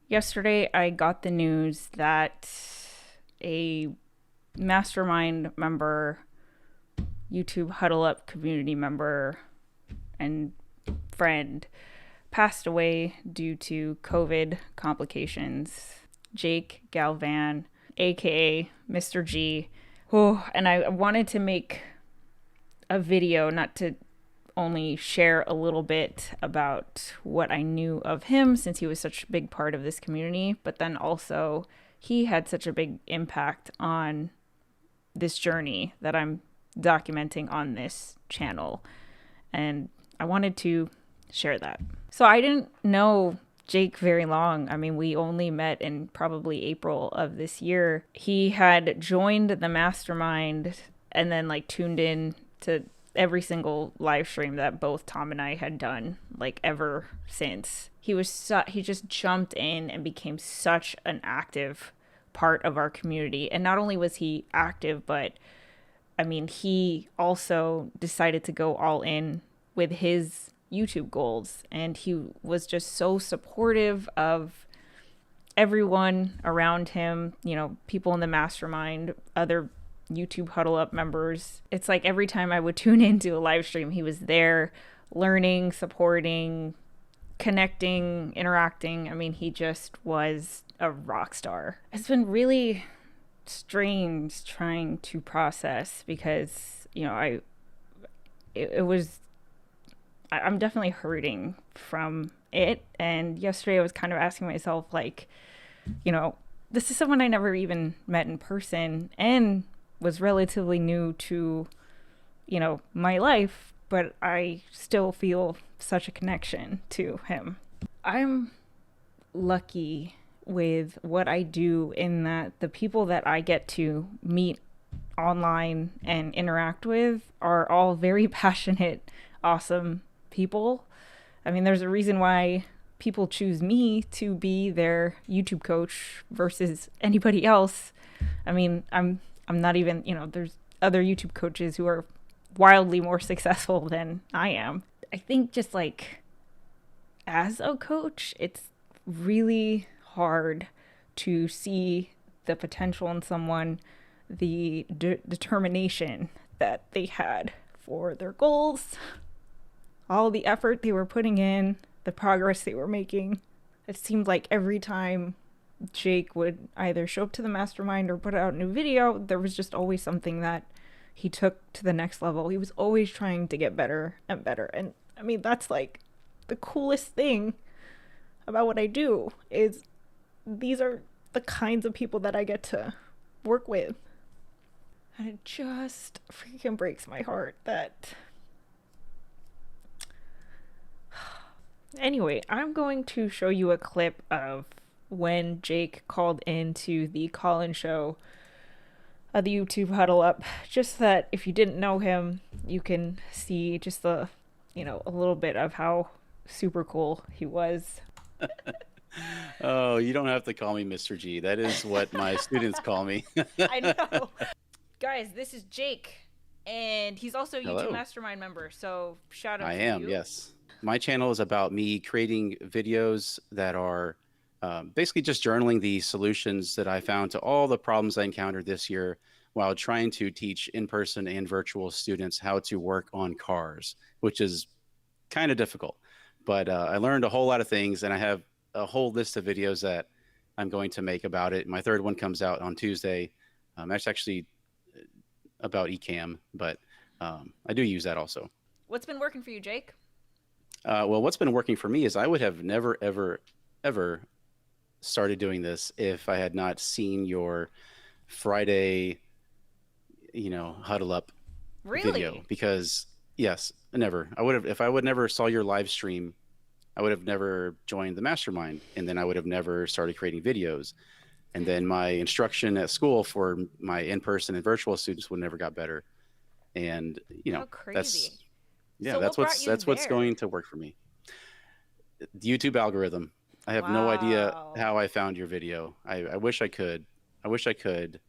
Yesterday, I got the news that a mastermind member, YouTube Huddle Up community member, and friend passed away due to COVID complications. Jake Galvan, aka Mr. G. Oh, and I wanted to make a video, not to only share a little bit about what I knew of him since he was such a big part of this community, but then also he had such a big impact on this journey that I'm documenting on this channel. And I wanted to share that. So I didn't know Jake very long. I mean, we only met in probably April of this year. He had joined the mastermind and then tuned in to every single live stream that both Tom and I had done ever since. He just jumped in and became such an active part of our community. And not only was he active, but I mean, he also decided to go all in with his YouTube goals, and he was just so supportive of everyone around him, people in the mastermind, other YouTube Huddle Up members. It's like every time I would tune into a live stream, he was there learning, supporting, connecting, interacting. I mean, he just was a rock star. It's been really strange trying to process because, I'm definitely hurting from it. And yesterday I was kind of asking myself, this is someone I never even met in person and was relatively new to, my life, but I still feel such a connection to him. I'm lucky with what I do in that the people that I get to meet online and interact with are all very passionate, awesome people. I mean, there's a reason why people choose me to be their YouTube coach versus anybody else. I mean, I'm not even, there's other YouTube coaches who are wildly more successful than I am. I think just as a coach, it's really hard to see the potential in someone, the determination that they had for their goals, all the effort they were putting in, the progress they were making. It seemed like every time Jake would either show up to the mastermind or put out a new video, there was just always something that he took to the next level. He was always trying to get better and better. And I mean, that's the coolest thing about what I do is these are the kinds of people that I get to work with. And it just freaking breaks my heart that... Anyway, I'm going to show you a clip of when Jake called into the call-in show of the YouTube Huddle Up, just that if you didn't know him, you can see just a little bit of how super cool he was. Oh, you don't have to call me Mr. G. That is what my students call me. I know. Guys, this is Jake, and he's also a Hello. YouTube Mastermind member, so shout out I to am, you. yes. My channel is about me creating videos that are basically just journaling the solutions that I found to all the problems I encountered this year while trying to teach in-person and virtual students how to work on cars, which is kind of difficult. But I learned a whole lot of things, and I have a whole list of videos that I'm going to make about it. My third one comes out on Tuesday. That's actually about eCam, but I do use that also. What's been working for you, Jake? Well, what's been working for me is I would have never, ever, ever started doing this if I had not seen your Friday, Huddle Up video. Because yes, never. I would have, if I would never saw your live stream, I would have never joined the mastermind, and then I would have never started creating videos. And then my instruction at school for my in-person and virtual students would never got better. And How crazy. that's what's going to work for me. The YouTube algorithm. I have no idea how I found your video. I wish I could. I wish I could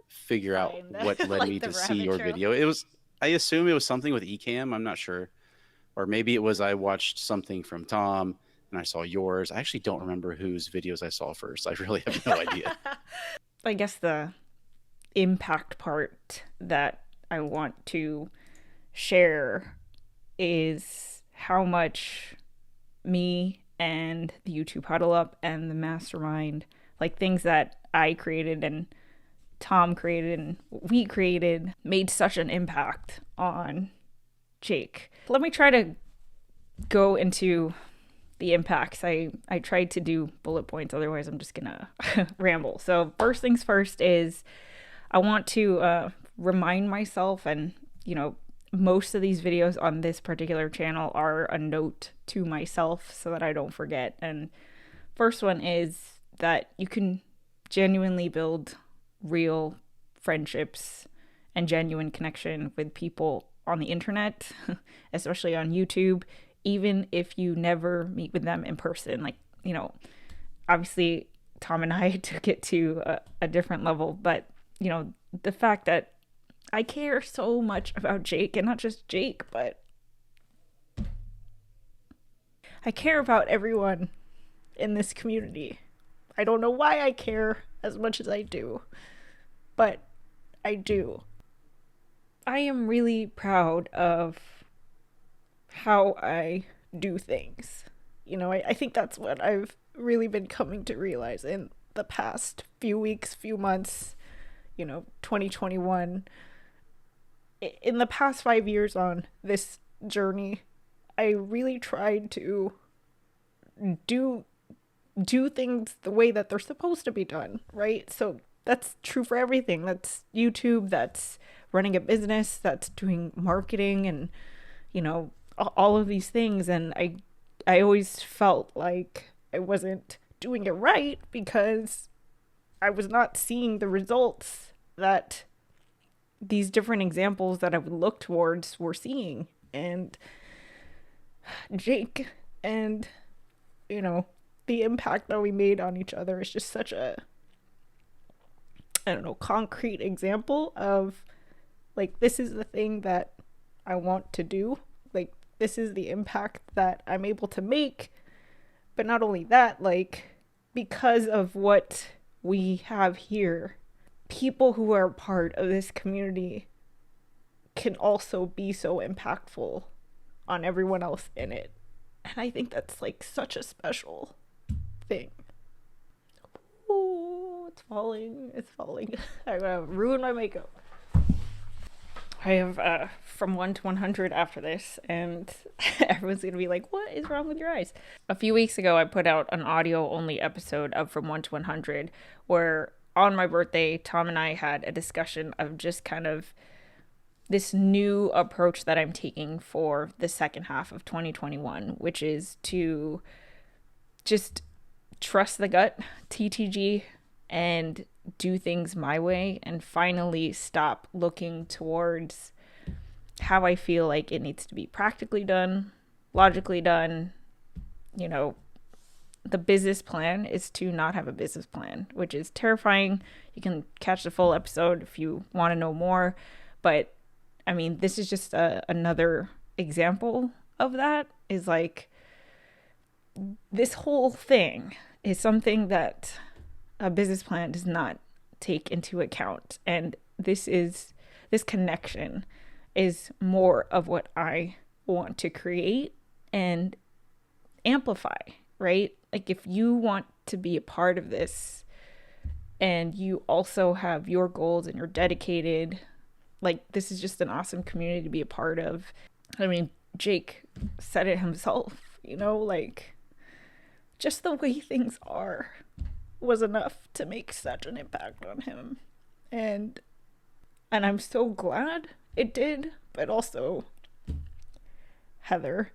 figure out what led me to see your video. I assume it was something with eCam. I'm not sure. Or maybe it was I watched something from Tom and I saw yours. I actually don't remember whose videos I saw first. I really have no idea. I guess the impact part that I want to share is how much me and the YouTube Huddle Up and the Mastermind, like things that I created and Tom created and we created, made such an impact on Jake. Let me try to go into the impacts. I tried to do bullet points, otherwise I'm just gonna ramble. So first things first is I want to remind myself, and most of these videos on this particular channel are a note to myself so that I don't forget. And first one is that you can genuinely build real friendships and genuine connection with people on the internet, especially on YouTube, even if you never meet with them in person. Like, obviously Tom and I took it to a different level, but the fact that I care so much about Jake, and not just Jake, but I care about everyone in this community. I don't know why I care as much as I do, but I do. I am really proud of how I do things. I think that's what I've really been coming to realize in the past few weeks, few months, 2021. In the past 5 years on this journey, I really tried to do things the way that they're supposed to be done, right? So that's true for everything. That's YouTube, that's running a business, that's doing marketing, and all of these things. And I always felt like I wasn't doing it right because I was not seeing the results that these different examples that I would look towards were seeing. And Jake and the impact that we made on each other is just such a, I don't know, concrete example of like, this is the thing that I want to do. Like, this is the impact that I'm able to make. But not only that, like, because of what we have here, people who are part of this community can also be so impactful on everyone else in it. And I think that's like such a special thing. Ooh, it's falling. I'm gonna ruin my makeup. I have from 1 to 100 after this, and everyone's gonna be like, what is wrong with your eyes? A few weeks ago, I put out an audio only episode of From 1 to 100 where on my birthday, Tom and I had a discussion of just kind of this new approach that I'm taking for the second half of 2021, which is to just trust the gut, TTG, and do things my way, and finally stop looking towards how I feel like it needs to be practically done, logically done. The business plan is to not have a business plan, which is terrifying. You can catch the full episode if you want to know more. But I mean, this is just another example of that. Is like, this whole thing is something that a business plan does not take into account. And this connection is more of what I want to create and amplify, right? Like, if you want to be a part of this and you also have your goals and you're dedicated, like, this is just an awesome community to be a part of. I mean, Jake said it himself, like, just the way things are was enough to make such an impact on him. And I'm so glad it did, but also, Heather,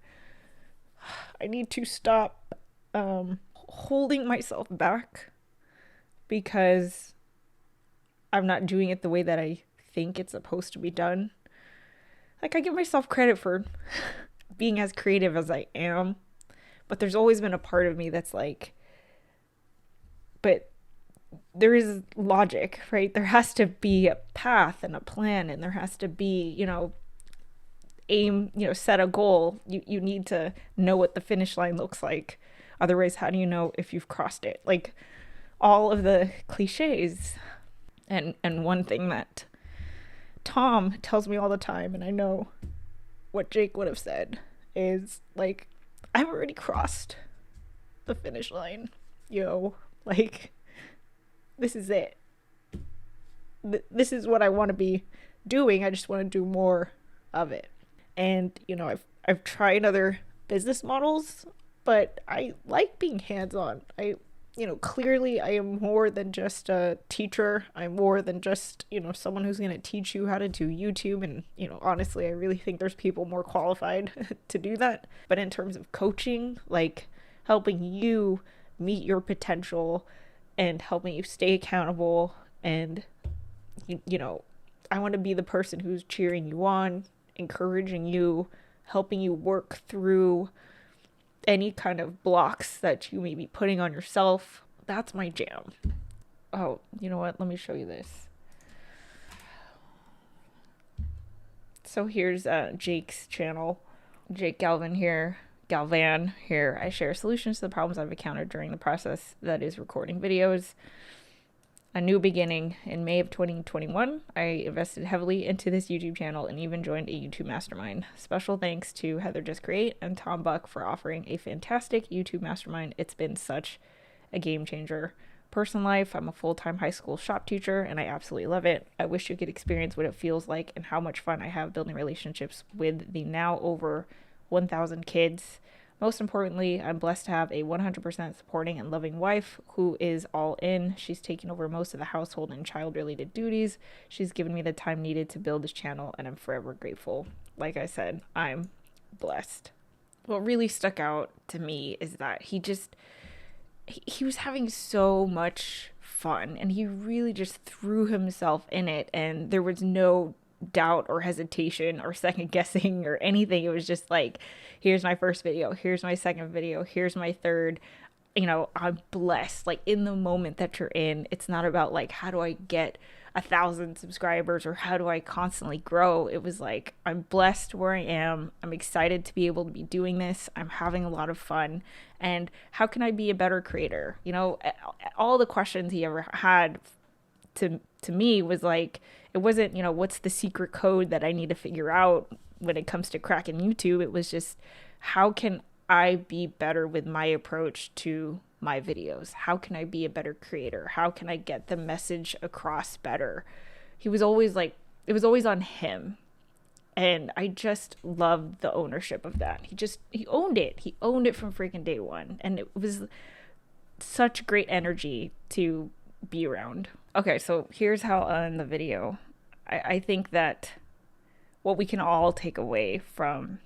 I need to stop holding myself back because I'm not doing it the way that I think it's supposed to be done. Like, I give myself credit for being as creative as I am, but there's always been a part of me that's like, but there is logic, right? There has to be a path and a plan, and there has to be, aim, set a goal. You need to know what the finish line looks like. Otherwise, how do you know if you've crossed it? Like all of the cliches. And one thing that Tom tells me all the time, and I know what Jake would have said, is like, I've already crossed the finish line. Like, this is it. This is what I want to be doing. I just want to do more of it. And, I've tried other business models, but I like being hands-on. Clearly I am more than just a teacher. I'm more than just, someone who's going to teach you how to do YouTube. And, honestly, I really think there's people more qualified to do that. But in terms of coaching, like helping you meet your potential and helping you stay accountable, and, I want to be the person who's cheering you on, encouraging you, helping you work through any kind of blocks that you may be putting on yourself. That's my jam. Oh, you know what? Let me show you this. So here's Jake's channel. Jake Galvan here. I share solutions to the problems I've encountered during the process that is recording videos. A new beginning. In May of 2021, I invested heavily into this YouTube channel and even joined a YouTube mastermind. Special thanks to HeatherJustCreate and Tom Buck for offering a fantastic YouTube mastermind. It's been such a game changer. Personal life, I'm a full-time high school shop teacher and I absolutely love it. I wish you could experience what it feels like and how much fun I have building relationships with the now over 1,000 kids. Most importantly, I'm blessed to have a 100% supporting and loving wife who is all in. She's taken over most of the household and child-related duties. She's given me the time needed to build this channel, and I'm forever grateful. Like I said, I'm blessed. What really stuck out to me is that he was having so much fun, and he really just threw himself in it, and there was no doubt or hesitation or second guessing or anything. It was just like, here's my first video, here's my second video, here's my third. I'm blessed. Like, in the moment that you're in, it's not about like, how do I get 1,000 subscribers or how do I constantly grow? It was like, I'm blessed where I am. I'm excited to be able to be doing this. I'm having a lot of fun. And how can I be a better creator? All the questions he ever had to me was like, it wasn't, what's the secret code that I need to figure out when it comes to cracking YouTube. It was just, how can I be better with my approach to my videos? How can I be a better creator? How can I get the message across better? He was always like, it was always on him. And I just loved the ownership of that. He owned it. He owned it from freaking day one. And it was such great energy to be around. Okay, so here's how I'll end the video. I think that what we can all take away from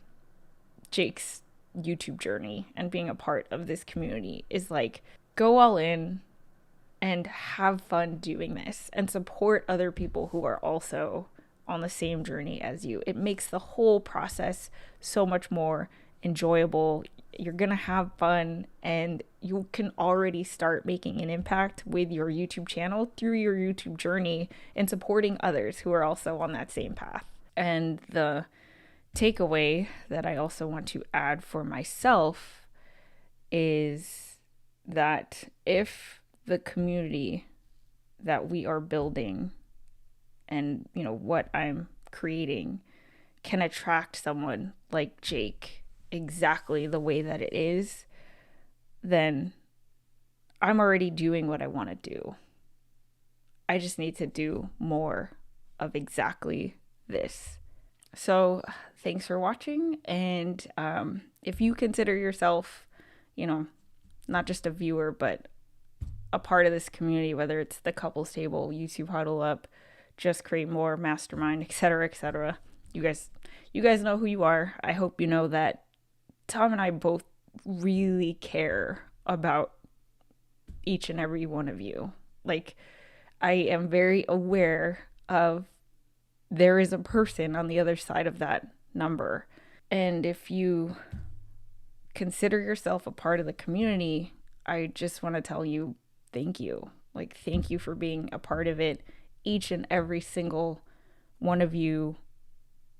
Jake's YouTube journey and being a part of this community is like, go all in and have fun doing this and support other people who are also on the same journey as you. It makes the whole process so much more enjoyable. You're gonna have fun, and you can already start making an impact with your YouTube channel through your YouTube journey and supporting others who are also on that same path. And the takeaway that I also want to add for myself is that if the community that we are building and what I'm creating can attract someone like Jake exactly the way that it is, then I'm already doing what I want to do. I just need to do more of exactly this. So thanks for watching. And if you consider yourself, not just a viewer, but a part of this community, whether it's the Couples Table, YouTube Huddle Up, Just Create More, Mastermind, etc., you guys know who you are. I hope you know that Tom and I both really care about each and every one of you. Like, I am very aware of there is a person on the other side of that number. And if you consider yourself a part of the community, I just want to tell you thank you. Like, thank you for being a part of it. Each and every single one of you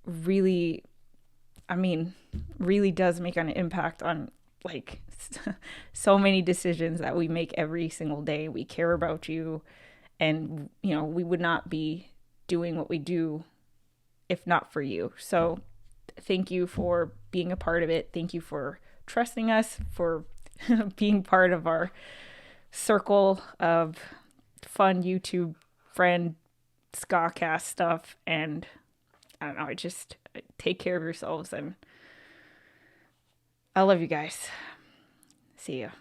really does make an impact on like so many decisions that we make every single day. We care about you, and we would not be doing what we do if not for you. So thank you for being a part of it. Thank you for trusting us, for being part of our circle of fun YouTube friend Skacast stuff. And I don't know, just take care of yourselves, and I love you guys. See you.